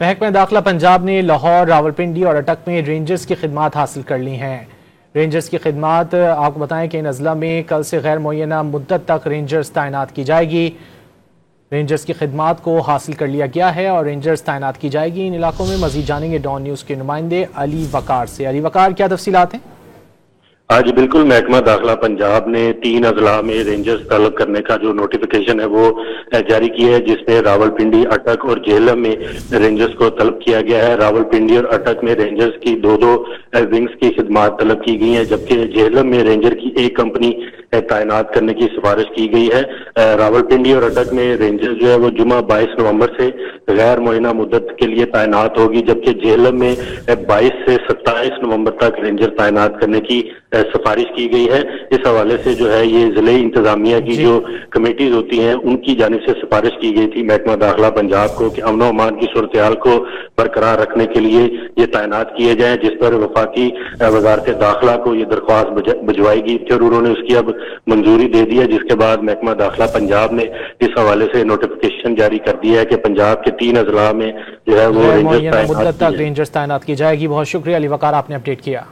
محکمہ داخلہ پنجاب نے لاہور، راولپنڈی اور اٹک میں رینجرز کی خدمات حاصل کر لی ہیں۔ رینجرز کی خدمات آپ کو بتائیں کہ ان اضلاع میں کل سے غیر معینہ مدت تک رینجرز تعینات کی جائے گی۔ رینجرز کی خدمات کو حاصل کر لیا گیا ہے اور رینجرز تعینات کی جائے گی۔ ان علاقوں میں مزید جانیں گے ڈان نیوز کے نمائندے علی وقار سے۔ علی وقار، کیا تفصیلات ہیں؟ جی بالکل، محکمہ داخلہ پنجاب نے 3 اضلاع میں رینجرز طلب کرنے کا جو نوٹیفیکیشن ہے وہ جاری کی ہے، جس میں راولپنڈی، اٹک اور جہلم میں رینجرز کو طلب کیا گیا ہے۔ راولپنڈی اور اٹک میں رینجرز کی دو ونگز کی خدمات طلب کی گئی ہیں، جبکہ جہلم میں رینجر کی ایک کمپنی تعینات کرنے کی سفارش کی گئی ہے۔ راولپنڈی اور اٹک میں رینجر جو ہے وہ جمعہ 22 نومبر سے غیر معینہ مدت کے لیے تعینات ہوگی، جبکہ جہلم میں 22 سے 27 نومبر تک رینجر تعینات کرنے کی سفارش کی گئی ہے۔ اس حوالے سے جو ہے یہ ضلعی انتظامیہ کی جو کمیٹیز ہوتی ہیں ان کی جانب سے سفارش کی گئی تھی محکمہ داخلہ پنجاب کو کہ امن و امان کی صورتحال کو برقرار رکھنے کے لیے یہ تعینات کیے جائیں، جس پر وفاقی وزارت داخلہ کو یہ درخواست بھجوائی گئی تھی اور انہوں نے اس کی اب منظوری دے دی ہے، جس کے بعد محکمہ داخلہ پنجاب نے اس حوالے سے نوٹیفیکیشن جاری کر دیا ہے کہ پنجاب کے 3 اضلاع میں جو ہے وہ مدت تک رینجرز تعینات کی جائے گی۔ بہت شکریہ علی وقار، آپ نے اپڈیٹ کیا۔